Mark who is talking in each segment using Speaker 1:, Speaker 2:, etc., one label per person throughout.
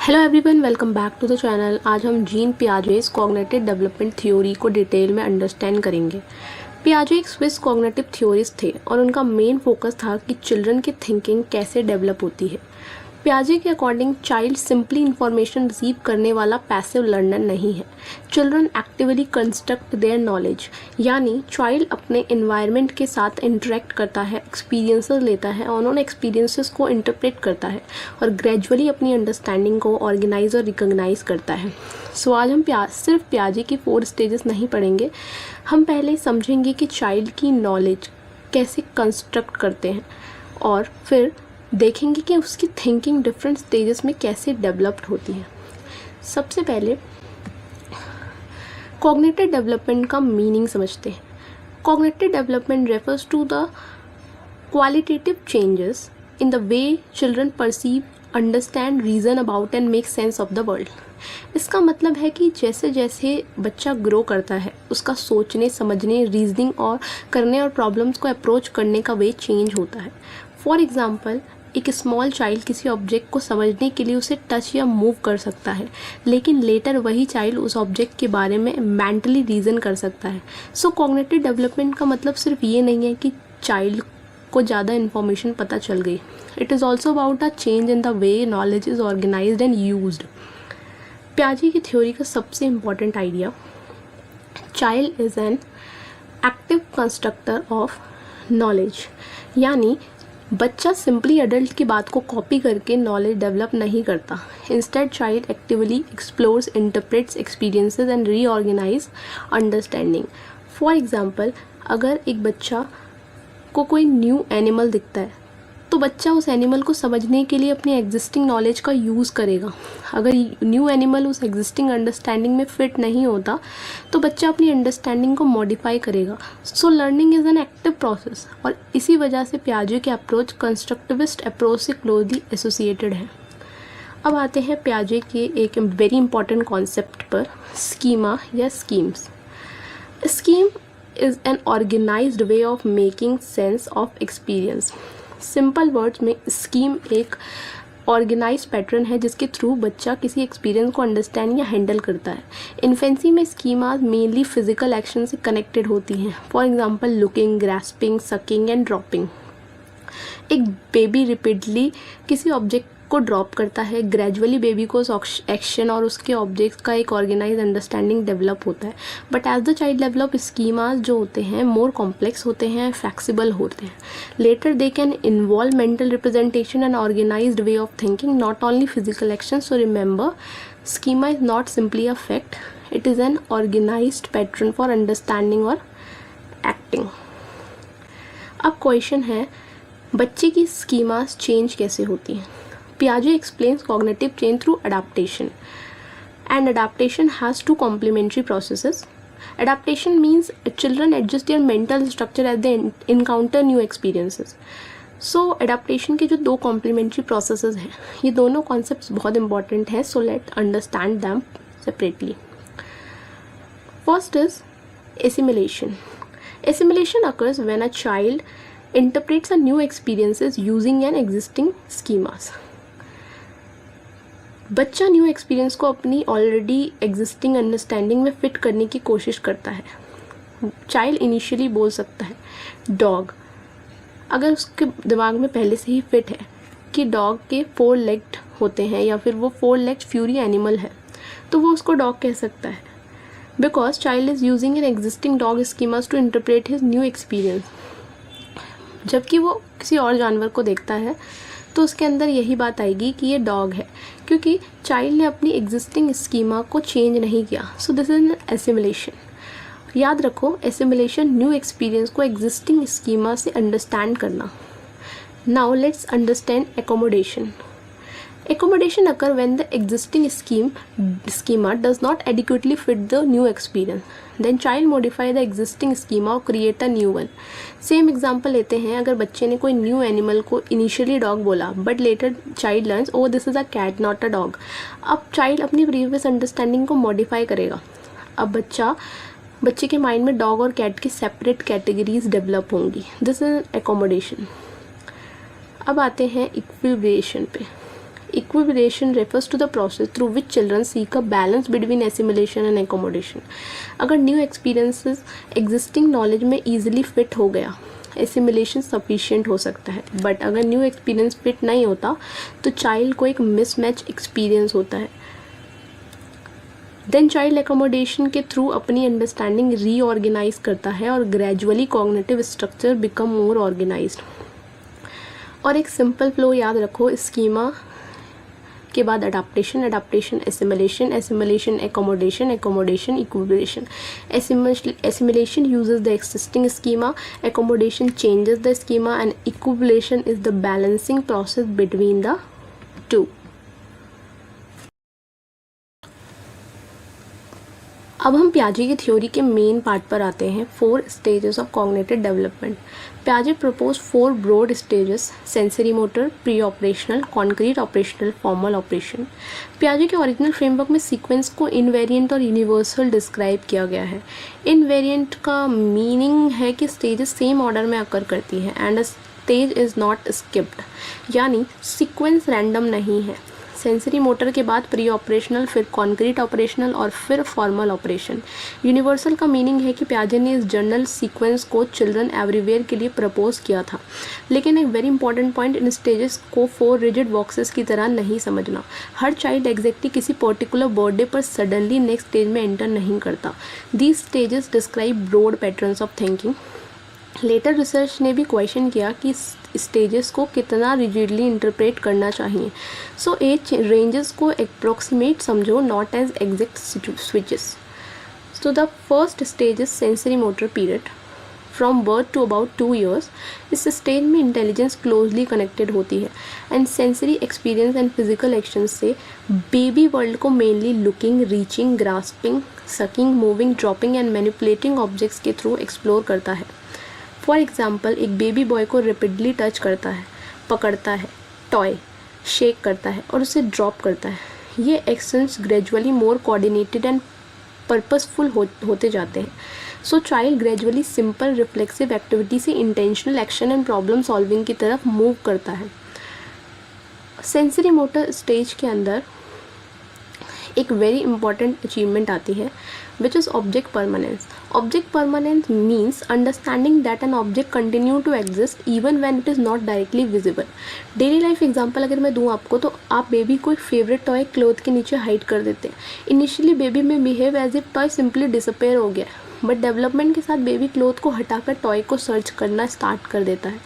Speaker 1: Hello everyone, welcome back to the channel. आज हम Jean Piaget's cognitive development theory को detail में understand करेंगे। पियाजे एक स्विस कॉग्निटिव थ्योरिस्ट थे और उनका मेन फोकस था कि चिल्ड्रन की थिंकिंग कैसे डेवलप होती है। पियाजे के according child simply information receive करने वाला पैसिव लर्नर नहीं है। Children actively construct their knowledge, यानी चाइल्ड अपने एनवायरनमेंट के साथ इंटरेक्ट करता है, एक्सपीरियंसेस लेता है और उन एक्सपीरियंसेस को इंटरप्रेट करता है और ग्रेजुअली अपनी अंडरस्टैंडिंग को ऑर्गेनाइज और रिकॉग्नाइज करता है। सो आज हम सिर्फ पियाजे की 4 स्टेजेस नहीं पढ़ेंगे। हम पहले समझेंगे कि चाइल्ड की नॉलेज कैसे कंस्ट्रक्ट करते हैं और फिर देखेंगे कि उसकी थिंकिंग डिफरेंट स्टेजेस में कैसे डेवलप्ड होती है। सबसे पहले कॉग्निटिव डेवलपमेंट का मीनिंग समझते हैं। Cognitive development refers to the qualitative changes in the way children perceive, understand, reason about and make sense of the world. इसका मतलब है कि जैसे जैसे बच्चा ग्रो करता है उसका सोचने, समझने, रीजनिंग और करने और प्रॉब्लम्स को अप्रोच करने का वे चेंज होता है। फॉर एग्जाम्पल, एक स्मॉल चाइल्ड किसी ऑब्जेक्ट को समझने के लिए उसे टच या मूव कर सकता है, लेकिन लेटर वही चाइल्ड उस ऑब्जेक्ट के बारे में मेंटली रीज़न कर सकता है। सो कॉग्निटिव डेवलपमेंट का मतलब सिर्फ ये नहीं है कि चाइल्ड को ज़्यादा इन्फॉर्मेशन पता चल गई। It is also about a change in the way knowledge is organized and used. पियाजे की थ्योरी का सबसे important idea, child is an active constructor of knowledge, यानी बच्चा सिंपली एडल्ट की बात को कॉपी करके नॉलेज डेवलप नहीं करता। Instead child actively explores, interprets experiences and reorganize understanding. For example, अगर एक बच्चा को कोई न्यू एनिमल दिखता है तो बच्चा उस एनिमल को समझने के लिए अपनी एग्जिस्टिंग नॉलेज का यूज़ करेगा। अगर न्यू एनिमल उस एग्जिस्टिंग अंडरस्टैंडिंग में फिट नहीं होता तो बच्चा अपनी अंडरस्टैंडिंग को मॉडिफाई करेगा। So learning is an active process और इसी वजह से पियाजे के अप्रोच कंस्ट्रक्टिविस्ट अप्रोच से क्लोजली एसोसिएटेड है। अब आते हैं पियाजे के एक वेरी इंपॉर्टेंट कॉन्सेप्ट पर, स्कीमा या schemes. Scheme is an organized way of making sense of experience. Simple words में स्कीम एक ऑर्गेनाइज पैटर्न है जिसके थ्रू बच्चा किसी एक्सपीरियंस को अंडरस्टैंड या हैंडल करता है। इन्फेंसी में स्कीमाज मेनली फिजिकल एक्शन से कनेक्टेड होती हैं। For example, looking, grasping, sucking and dropping. एक बेबी रिपीटली किसी ऑब्जेक्ट को ड्रॉप करता है, ग्रेजुअली बेबी को उस एक्शन और उसके ऑब्जेक्ट का एक ऑर्गेनाइज अंडरस्टैंडिंग डेवलप होता है। But as the child develop, schemas जो होते हैं मोर कॉम्प्लेक्स होते हैं, फ्लेक्सिबल होते हैं। Later they can involve mental representation and organized way of thinking, not only physical action. So remember, schema is not simply a fact, it is an organized pattern for understanding और acting. अब question है, बच्चे की schemas change कैसे होती हैं? Piaget explains cognitive change through adaptation, and adaptation has 2 complementary processes. Adaptation means children adjust their mental structure as they encounter new experiences. So adaptation के जो 2 complementary processes हैं, ये दोनों concepts बहुत important हैं, so let's understand them separately. First is assimilation. Assimilation occurs when a child interprets a new experiences using an existing schemas. बच्चा new experience को अपनी ऑलरेडी एग्जिस्टिंग अंडरस्टैंडिंग में फिट करने की कोशिश करता है। चाइल्ड इनिशियली बोल सकता है डॉग, अगर उसके दिमाग में पहले से ही फिट है कि डॉग के 4 लेग्ड होते हैं या फिर वो 4 लेग्ड फ्यूरी एनिमल है, तो वो उसको डॉग कह सकता है, because child is using an existing dog schemas to interpret his new experience. जबकि वो किसी और जानवर को देखता है तो उसके अंदर यही बात आएगी कि ये डॉग है, क्योंकि चाइल्ड ने अपनी एग्जिस्टिंग स्कीमा को चेंज नहीं किया। सो दिस इज एन एसिमिलेशन। याद रखो, एसिमिलेशन न्यू एक्सपीरियंस को एग्जिस्टिंग स्कीमा से अंडरस्टैंड करना। Now let's understand accommodation. Accommodation occur when the existing schema does not adequately fit the new experience. Then child modify the existing schema or create a new one. Same example लेते हैं, अगर बच्चे ने कोई new animal को initially dog बोला but later child learns oh this is a cat not a dog. अब child अपनी previous understanding को modify करेगा. अब बच्चे के माइंड में डॉग और कैट की सेपरेट कैटेगरीज डेवलप होंगी. This is accommodation. अब आते हैं इक्विलिब्रेशन पे. Equilibration refers to the process through which children seek a balance between assimilation and accommodation. अगर न्यू एक्सपीरियंसेस एग्जिस्टिंग नॉलेज में ईजिली फिट हो गया, एसिमिलेशन सफिशिएंट हो सकता है, बट अगर न्यू एक्सपीरियंस फिट नहीं होता तो चाइल्ड को एक मिसमैच एक्सपीरियंस होता है. देन चाइल्ड एकोमोडेशन के थ्रू अपनी अंडरस्टैंडिंग रीऑर्गेनाइज करता है और gradually cognitive structure become more organized. और एक सिंपल फ्लो याद रखो, स्कीमा के बाद adaptation, adaptation assimilation, assimilation accommodation, accommodation equilibration. Assimilation uses the existing schema, accommodation changes the schema, and equilibration is the balancing process between the two. अब हम पियाजे की theory के मेन पार्ट पर आते हैं, 4 स्टेजेस ऑफ कॉग्निटिव डेवलपमेंट. पियाजे propose 4 broad stages, sensory motor, pre operational, concrete operational, formal operation. पियाजे के ओरिजिनल फ्रेमवर्क में सीक्वेंस को इनवेरिएंट और यूनिवर्सल डिस्क्राइब किया गया है. इनवेरिएंट का मीनिंग है कि स्टेजेस सेम ऑर्डर में अकर करती हैं and a stage is not skipped, यानी सीक्वेंस रैंडम नहीं है. सेंसरी मोटर के बाद प्री ऑपरेशनल, फिर कॉन्क्रीट ऑपरेशनल और फिर फॉर्मल ऑपरेशन. यूनिवर्सल का मीनिंग है कि पियाजे ने इस जनरल सीक्वेंस को चिल्ड्रन एवरीवेयर के लिए प्रपोज किया था. लेकिन एक वेरी इंपॉर्टेंट पॉइंट, इन स्टेजेस को 4 रिजिड बॉक्सेस की तरह नहीं समझना. हर चाइल्ड एग्जैक्टली किसी पर्टिकुलर बर्थडे पर सडनली नेक्स्ट स्टेज में एंटर नहीं करता. These stages describe broad patterns of thinking. Later research ने भी क्वेश्चन किया कि स्टेजेस को कितना रिजिडली इंटरप्रेट करना चाहिए. सो एज रेंजेस को अप्रोक्सीमेट समझो, not as exact switches. So the first stage is sensory motor period from birth to about 2 years. इस स्टेज में इंटेलिजेंस क्लोजली कनेक्टेड होती है and sensory experience and physical action से baby world को mainly looking, reaching, grasping, sucking, moving, dropping and manipulating objects के through explore करता है. For example, एक बेबी बॉय को रिपीटली टच करता है, पकड़ता है, टॉय शेक करता है और उसे ड्रॉप करता है. ये actions gradually more coordinated and purposeful होते जाते हैं. So child gradually simple reflexive activity से intentional action and problem solving की तरफ मूव करता है. सेंसरी मोटर स्टेज के अंदर एक वेरी इंपॉर्टेंट अचीवमेंट आती है which is object permanence. Object permanence means understanding that an object continue to exist even when it is not directly visible. Daily life example अगर मैं दूँ आपको, तो आप बेबी को एक फेवरेट टॉय क्लोथ के नीचे हाइड कर देते हैं. इनिशियली बेबी में behave as if toy simply disappear हो गया, बट डेवलपमेंट के साथ बेबी क्लोथ को हटाकर टॉय को सर्च करना स्टार्ट कर देता है.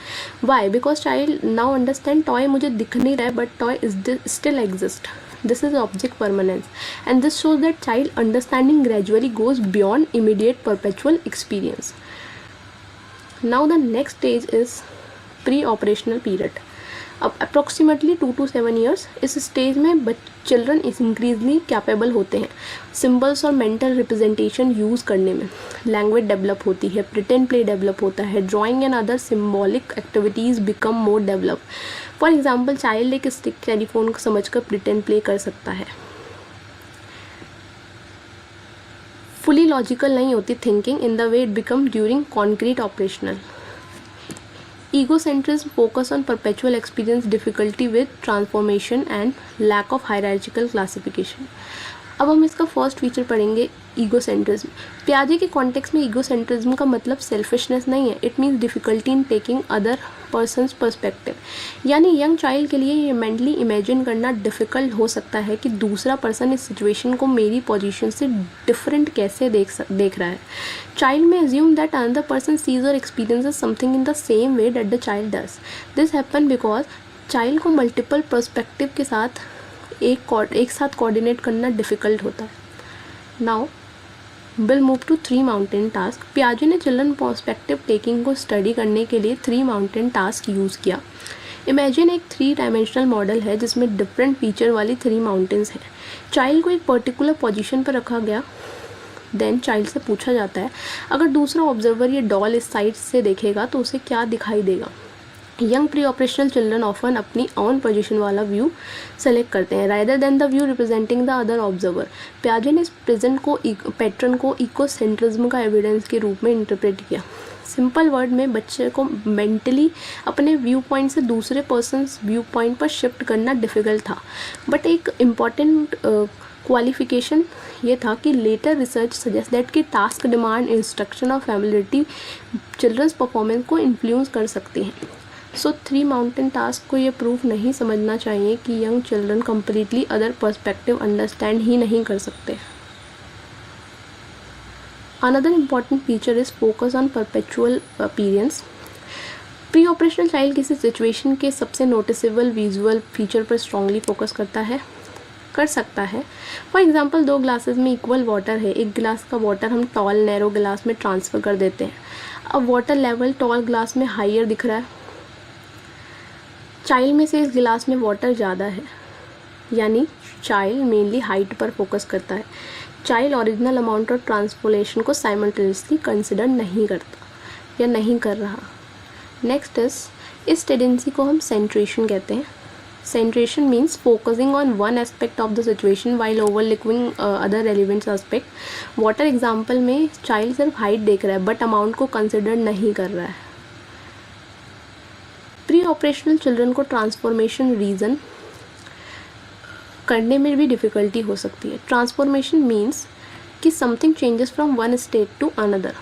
Speaker 1: Why? Because child now understand toy मुझे दिख नहीं रहा है but toy is still exist. This is object permanence, and this shows that child understanding gradually goes beyond immediate perpetual experience. Now the next stage is pre-operational period. अब approximately 2 to 7 years इस stage में children increasingly capable होते हैं symbols और mental representation use करने में. Language develop होती है, प्रिटेंड प्ले डेवलप होता है, drawing and other symbolic activities become more develop. For example, child एक स्टिक टेलीफोन को समझकर प्रिटेंड प्ले कर सकता है. फुली लॉजिकल नहीं होती thinking in the way it become during concrete operational. Egocentrism focus on perpetual experience, difficulty with transformation and lack of hierarchical classification. अब हम इसका फर्स्ट फीचर पढ़ेंगे, ईगोसेंट्रिज्म. पियाजे के कॉन्टेक्स्ट में ईगोसेंट्रिज्म का मतलब सेल्फिशनेस नहीं है. It means difficulty in taking other persons perspective. यानी यंग चाइल्ड के लिए ये मेंटली इमेजिन करना डिफ़िकल्ट हो सकता है कि दूसरा पर्सन इस सिचुएशन को मेरी पोजीशन से डिफरेंट कैसे देख रहा है. चाइल्ड में assume that another person sees और experiences something in the same way that the child does. This happen because child को मल्टीपल पर्सपेक्टिव के साथ एक साथ कोऑर्डिनेट करना डिफ़िकल्ट होता है. Now will move to 3 mountain task. पियाजे ने चिल्ड्रन पर्सपेक्टिव टेकिंग को स्टडी करने के लिए 3 माउंटेन टास्क यूज़ किया. इमेजिन एक 3 डायमेंशनल मॉडल है जिसमें डिफरेंट फीचर वाली 3 माउंटेन्स हैं. चाइल्ड को एक पर्टिकुलर पोजीशन पर रखा गया. देन चाइल्ड से पूछा जाता है अगर दूसरा ऑब्जर्वर ये डॉल इस साइड से देखेगा तो उसे क्या दिखाई देगा. Young pre operational children often अपनी ऑन पोजीशन वाला व्यू सेलेक्ट करते हैं rather than the view representing the other observer. पियाजे ने इस प्रेजेंट को पैटर्न को इकोसेंट्रिज्म का एविडेंस के रूप में इंटरप्रेट किया. सिंपल वर्ड में बच्चे को मेंटली अपने व्यू पॉइंट से दूसरे पर्सन्स व्यू पॉइंट पर शिफ्ट करना डिफ़िकल्ट था। बट एक इम्पॉर्टेंट क्वालिफिकेशन ये था कि लेटर रिसर्च सजेस्ट दैट कि टास्क डिमांड, इंस्ट्रक्शन और फैमिलियरिटी चिल्ड्रंस परफॉर्मेंस को इन्फ्लुएंस कर सकती हैं। सो 3 माउंटेन टास्क को ये प्रूफ नहीं समझना चाहिए कि young children completely other perspective understand he नहीं कर सकते। Another important feature is focus on perpetual appearance. Pre operational child किसी सिचुएशन के सबसे नोटिसेबल विजुअल फीचर पर स्ट्रांगली फोकस कर सकता है। फॉर एग्जांपल 2 ग्लासेस में इक्वल वाटर है, एक गिलास का वाटर हम टॉल नैरो गिलास में ट्रांसफ़र कर देते हैं। अब वाटर लेवल टॉल ग्लास में हायर दिख रहा है, चाइल्ड में से इस गिलास में वाटर ज़्यादा है, यानी चाइल्ड मेनली हाइट पर फोकस करता है। चाइल्ड ओरिजिनल अमाउंट ऑफ ट्रांसपोलेशन को साइमल्टेनियसली कंसिडर नहीं करता या नहीं कर रहा। नेक्स्ट इस टेंडेंसी को हम सेंट्रेशन कहते हैं। सेंट्रेशन means focusing on one aspect of the situation while overlooking other relevant aspect. Water example में चाइल्ड सिर्फ हाइट देख रहा है बट अमाउंट को कंसिडर नहीं कर रहा है। प्री ऑपरेशनल चिल्ड्रन को ट्रांसफॉर्मेशन रीज़न करने में भी डिफ़िकल्टी हो सकती है। ट्रांसफॉर्मेशन मीन्स कि something changes from one state to another.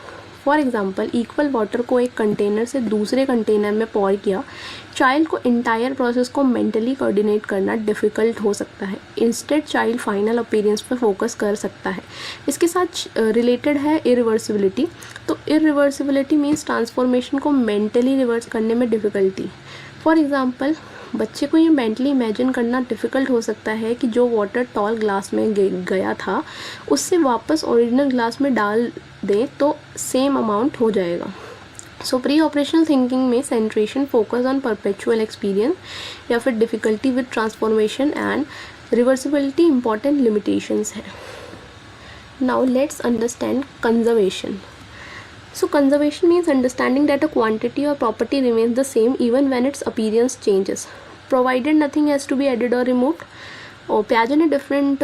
Speaker 1: For example equal water को एक कंटेनर से दूसरे कंटेनर में पॉर किया, चाइल्ड को इंटायर प्रोसेस को मेंटली कोऑर्डिनेट करना डिफ़िकल्ट हो सकता है। इंस्टेड चाइल्ड फाइनल अपीयरेंस पर फोकस कर सकता है। इसके साथ रिलेटेड है इरिवर्सिबिलिटी। तो इरिवर्सिबिलिटी मीन्स ट्रांसफॉर्मेशन को मेंटली रिवर्स करने में डिफ़िकल्टी। फॉर एग्जांपल बच्चे को ये मेंटली इमेजिन करना डिफ़िकल्ट हो सकता है कि जो वाटर टॉल ग्लास में गया था उससे वापस ओरिजिनल ग्लास में डाल दें तो सेम अमाउंट हो जाएगा। सो प्री ऑपरेशनल थिंकिंग में centration, focus on perceptual experience या फिर difficulty with transformation and reversibility important limitations हैं। Now let's understand conservation. So conservation means understanding that a quantity or property remains the same even when its appearance changes, provided nothing has to be added or removed. और प्याजे ने different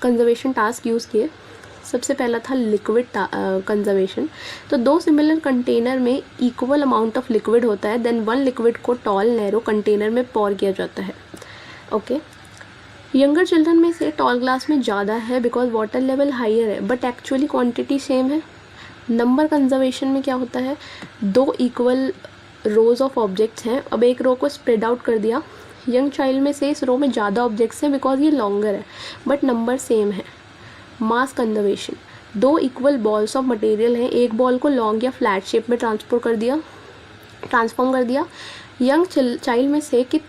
Speaker 1: conservation task use किए. सबसे पहला था liquid conservation. तो 2 similar container में equal amount of liquid होता है, देन 1 लिक्विड को टॉल नैरो कंटेनर में पॉर किया जाता है. ओके यंगर चिल्ड्रन में से टॉल ग्लास में ज़्यादा है बिकॉज वाटर लेवल हायर है बट एक्चुअली क्वांटिटी सेम है. नंबर कंजर्वेशन में क्या होता है, 2 इक्वल रोज ऑफ ऑब्जेक्ट्स हैं, अब एक रो को स्प्रेड आउट कर दिया. यंग चाइल्ड में से इस रो में ज़्यादा ऑब्जेक्ट्स हैं बिकॉज ये लॉन्गर है बट नंबर सेम है. Mass conservation, 2 equal balls of material हैं, एक बॉल को लॉन्ग या फ्लैट शेप में ट्रांसफॉर्म कर दिया. यंग चाइल्ड में से कि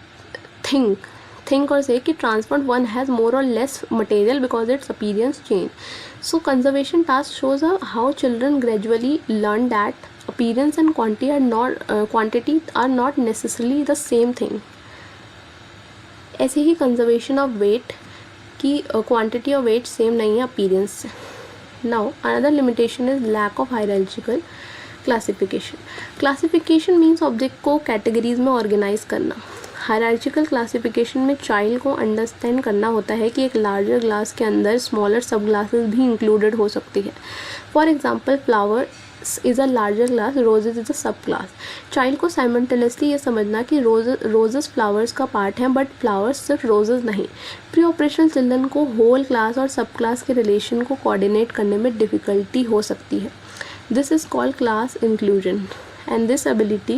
Speaker 1: think or say कि transformed one has more or less material because its appearance change. So conservation task shows how children gradually learn that appearance and quantity are not necessarily the same thing. ऐसे ही conservation of weight की quantity और weight same नहीं है appearance से. Now another limitation is lack of hierarchical classification. Classification means object को categories में organize करना. हायरार्चिकल classification में चाइल्ड को अंडरस्टैंड करना होता है कि एक लार्जर ग्लास के अंदर स्मॉलर सब ग्लासेस भी इंक्लूडेड हो सकती है. For example flowers is a larger glass, roses is a सब क्लास. चाइल्ड को साइमल्टेनियसली ये समझना कि रोजेस फ्लावर्स का पार्ट हैं बट फ्लावर्स सिर्फ रोजेज नहीं. प्री ऑपरेशनल चिल्ड्रन को होल क्लास और सब क्लास के रिलेशन को कोऑर्डिनेट करने में डिफ़िकल्टी हो सकती है. This is called class inclusion and this ability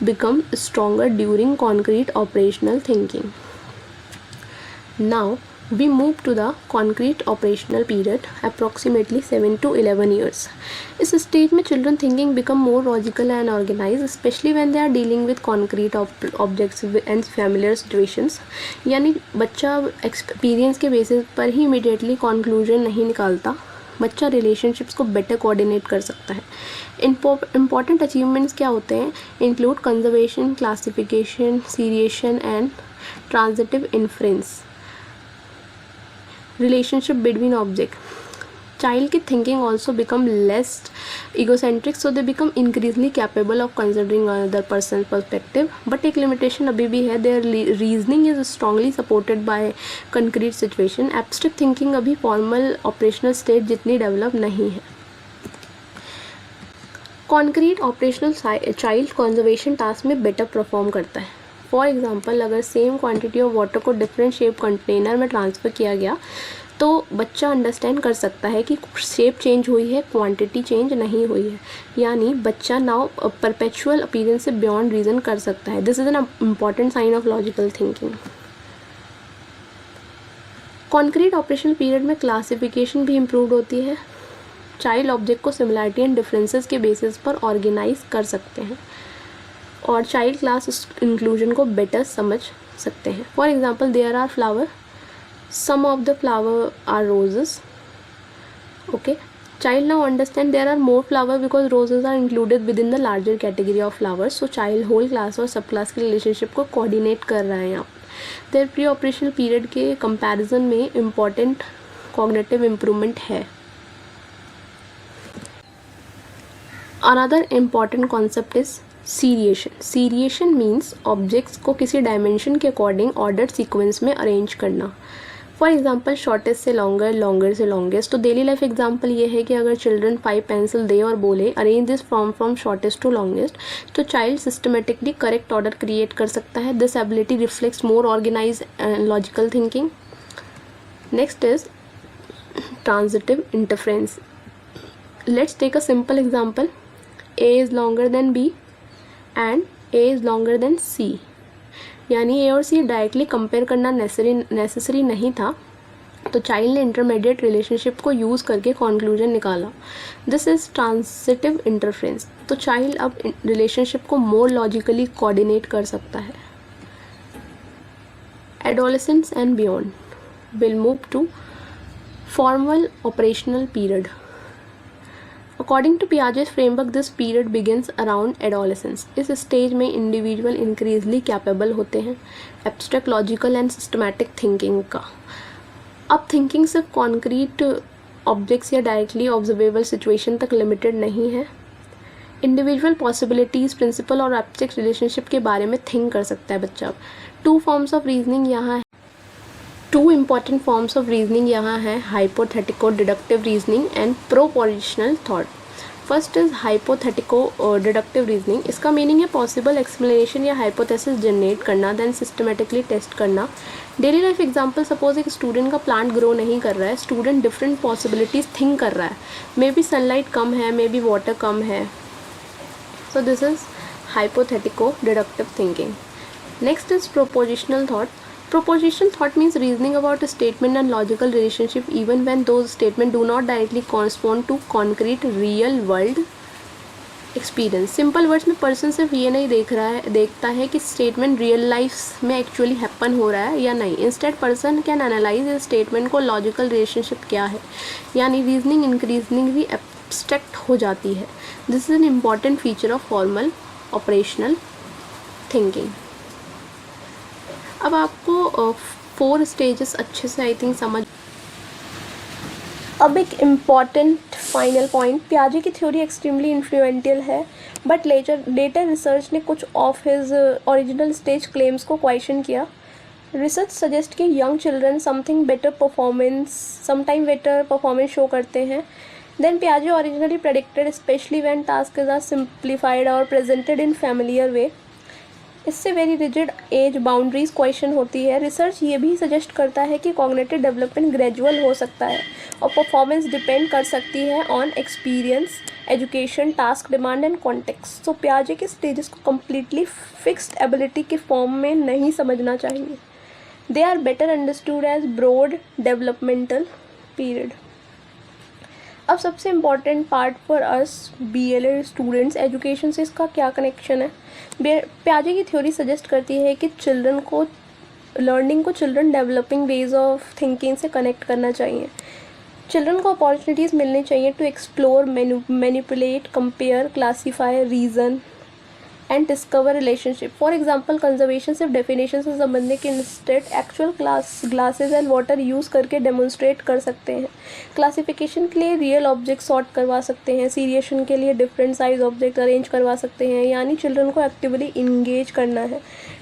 Speaker 1: become stronger during concrete operational thinking. Now we move to the concrete operational period, approximately 7 to 11 years. इस stage में children thinking become more logical and organized, especially when they are dealing with concrete objects and familiar situations. यानी बच्चा experience के basis पर ही immediately conclusion नहीं निकालता, बच्चा relationships को बेटर कोऑर्डिनेट कर सकता है. इम्पॉर्टेंट अचीवमेंट्स क्या होते हैं, include conservation, classification, seriation and transitive inference. Relationship between object, child की thinking also become less egocentric, so they become increasingly capable of considering another person's perspective. But एक limitation अभी भी है, their reasoning is strongly supported by concrete situation. Abstract thinking अभी formal operational state जितनी develop नहीं है. Concrete operational child conservation task में better perform करता है. फॉर एग्जांपल, अगर सेम क्वांटिटी ऑफ वाटर को डिफरेंट शेप कंटेनर में ट्रांसफ़र किया गया तो बच्चा अंडरस्टैंड कर सकता है कि शेप चेंज हुई है, क्वांटिटी चेंज नहीं हुई है. यानी बच्चा नाउ परपेचुअल अपीयरेंस से बियॉन्ड रीज़न कर सकता है. This is an important sign of logical thinking. Concrete operational period में क्लासिफिकेशन भी इम्प्रूव होती है. चाइल्ड ऑब्जेक्ट को सिमिलैरिटी एंड डिफरेंसेस के बेसिस पर ऑर्गेनाइज कर सकते हैं और चाइल्ड क्लास इंक्लूजन को बेटर समझ सकते हैं. For example, there are flower, some of the flower are roses. Okay, child now understand there are more flower because roses are included within the larger category of flowers. So child whole class और सब class के relationship को coordinate कर रहा है यहाँ. There pre operational period के comparison में इम्पॉर्टेंट कॉग्निटिव इम्प्रूवमेंट है. Another important concept is seriation. Seriation means objects को किसी डायमेंशन के अकॉर्डिंग ऑर्डर्ड सीक्वेंस में अरेंज करना. फॉर एग्जाम्पल, शॉर्टेस्ट से लॉन्गर, लॉन्गर से लॉन्गेस्ट. तो डेली लाइफ एग्जाम्पल ये है कि अगर चिल्ड्रन 5 पेंसिल दे और बोले arrange this from shortest to longest, तो child systematically correct order create कर सकता है. This ability reflects more organize and logical thinking. Next is transitive interference. Let's take a simple example. A is longer than B and A is longer than C. यानी A और C directly compare करना necessary नहीं था, तो child ने intermediate relationship को use करके conclusion निकाला. This is transitive interference. तो चाइल्ड अब रिलेशनशिप को मोर लॉजिकली कोऑर्डिनेट कर सकता है. Adolescence and beyond will move to formal operational period. According to Piaget's framework, this period begins around adolescence. इस स्टेज में इंडिविजुअल इंक्रीजली कैपेबल होते हैं abstract, logical and systematic thinking का. अब थिंकिंग सिर्फ कॉन्क्रीट ऑब्जेक्ट्स या डायरेक्टली ऑब्जर्वेबल सिचुएशन तक limited नहीं है. इंडिविजुअल पॉसिबिलिटीज़, प्रिंसिपल और एब्स्ट्रैक्ट रिलेशनशिप के बारे में थिंक कर सकता है बच्चा. टू फॉर्म्स ऑफ रीजनिंग यहाँ है. Two important forms of reasoning यहाँ है, hypothetico deductive reasoning and propositional thought. First is hypothetico deductive reasoning. इसका मीनिंग है पॉसिबल एक्सप्लेनेशन या हाइपोथेसिस जनरेट करना, देन सिस्टमेटिकली टेस्ट करना. डेली लाइफ एग्जांपल, सपोज एक स्टूडेंट का प्लांट ग्रो नहीं कर रहा है, स्टूडेंट डिफरेंट पॉसिबिलिटीज़ थिंक कर रहा है. मे बी सनलाइट कम है, मे बी वाटर कम है. So this is hypothetico deductive thinking. Next is propositional thought. Propositional thought means reasoning about a statement and logical relationship even when those statements do not directly correspond to concrete real world experience. Simple words में person सिर्फ ये नहीं देखता है कि statement real life में actually happen हो रहा है या नहीं. इंस्टेड पर्सन कैन एनालाइज इस स्टेटमेंट को लॉजिकल रिलेशनशिप क्या है. यानी रीजनिंग इंक्रीजनिंगली एब्स्ट्रैक्ट हो जाती है. This is an important feature of formal operational thinking. अब आपको 4 स्टेजेस अच्छे से आई थिंक समझ. अब एक इम्पॉर्टेंट फाइनल पॉइंट. पियाजे की थ्योरी एक्सट्रीमली इन्फ्लुएंटियल है, बट लेटर रिसर्च ने कुछ of his original stage claims को क्वेश्चन किया. रिसर्च सजेस्ट कि young children sometime better performance show करते हैं देन पियाजे originally predicted, specially when task are simplified और प्रेजेंटेड इन फैमिलियर वे. इससे very rigid age boundaries question होती है. रिसर्च ये भी सजेस्ट करता है कि कॉग्निटिव डेवलपमेंट ग्रेजुअल हो सकता है और परफॉर्मेंस डिपेंड कर सकती है on experience, education, task demand and context. So पियाजे के स्टेजेस को कम्प्लीटली फिक्स्ड एबिलिटी के फॉर्म में नहीं समझना चाहिए. They are better understood as broad developmental period. अब सबसे important part for us BLA students, education से इसका क्या कनेक्शन है. पियाजे की थ्योरी सजेस्ट करती है कि लर्निंग को children developing ways of thinking से कनेक्ट करना चाहिए. चिल्ड्रन को अपॉर्चुनिटीज़ मिलनी चाहिए to explore, manipulate, compare, classify, reason and discover relationship. For example, conservation सिर्फ डेफिनेशन से संबंधित के instead actual glasses and water use करके डेमोन्स्ट्रेट कर सकते हैं. क्लासिफिकेशन के लिए रियल ऑब्जेक्ट सॉर्ट करवा सकते हैं. सीरिएशन के लिए डिफरेंट साइज ऑब्जेक्ट अरेंज करवा सकते हैं. यानी चिल्ड्रन को एक्टिवली इंगेज करना है.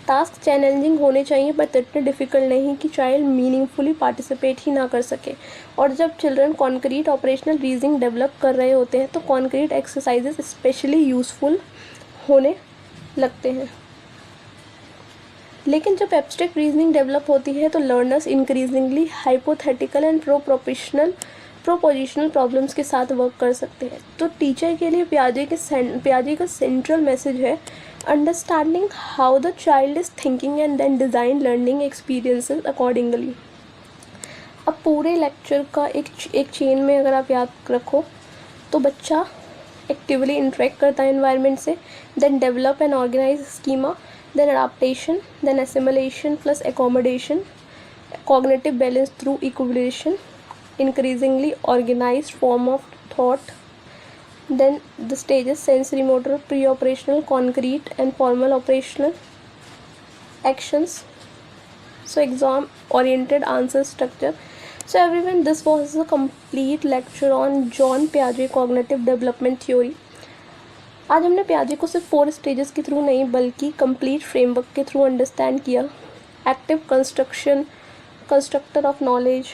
Speaker 1: टास्क चैलेंजिंग होने चाहिए बट इतने डिफ़िकल्ट नहीं कि चाइल्ड मीनिंगफुली पार्टिसिपेट ही ना कर सके। और जब children concrete operational reasoning develop कर रहे होते हैं तो कॉन्क्रीट एक्सरसाइजेस स्पेशली यूज़फुल होने लगते हैं। लेकिन जब एब्स्ट्रैक्ट रीजनिंग डेवलप होती है तो learners increasingly hypothetical and prepositional problems के साथ वर्क कर सकते हैं। तो टीचर के लिए पियाजे का सेंट्रल मैसेज है understanding how the child is thinking and then design learning experiences accordingly. अब पूरे लेक्चर का एक चेन में अगर आप याद रखो तो बच्चा एक्टिवली इंटरेक्ट करता है एनवायरनमेंट से, then develop and organize schema, then adaptation, then assimilation plus accommodation, cognitive balance through equilibration, increasingly organized form of thought, then the stages sensory motor, pre-operational, concrete and formal operational actions. So exam oriented answer structure. So everyone, this was a complete lecture on John Piaget cognitive development theory. आज हमने पियाजे को सिर्फ 4 stages के through नहीं बल्कि complete framework के through understand किया। Active constructor of knowledge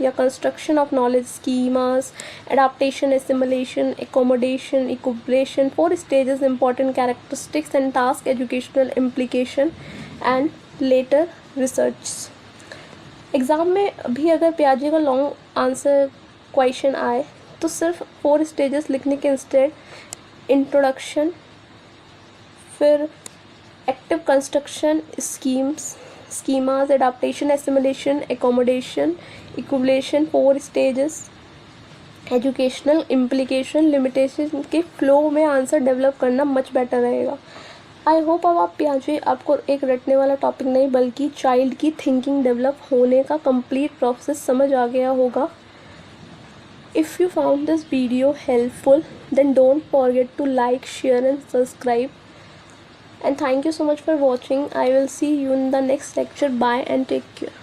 Speaker 1: या construction of knowledge, schemas, adaptation, assimilation, accommodation, equilibration, 4 stages, important characteristics and task, educational implication and later research. Exam में भी अगर पियाजे का लॉन्ग आंसर क्वेश्चन आए तो सिर्फ 4 स्टेजेस लिखने के इंस्टेड इंट्रोडक्शन, फिर active construction, schemas, adaptation, assimilation, accommodation, equilibration, 4 stages, educational implication, limitation के फ्लो में आंसर डेवलप करना मच बेटर रहेगा। आई होप अब आप पियाजे आपको एक रटने वाला टॉपिक नहीं बल्कि चाइल्ड की थिंकिंग डेवलप होने का कंप्लीट प्रोसेस समझ आ गया होगा। If you found this video helpful, then don't forget to like, share and subscribe. And thank you so much for watching. I will see you in the next lecture. Bye and take care.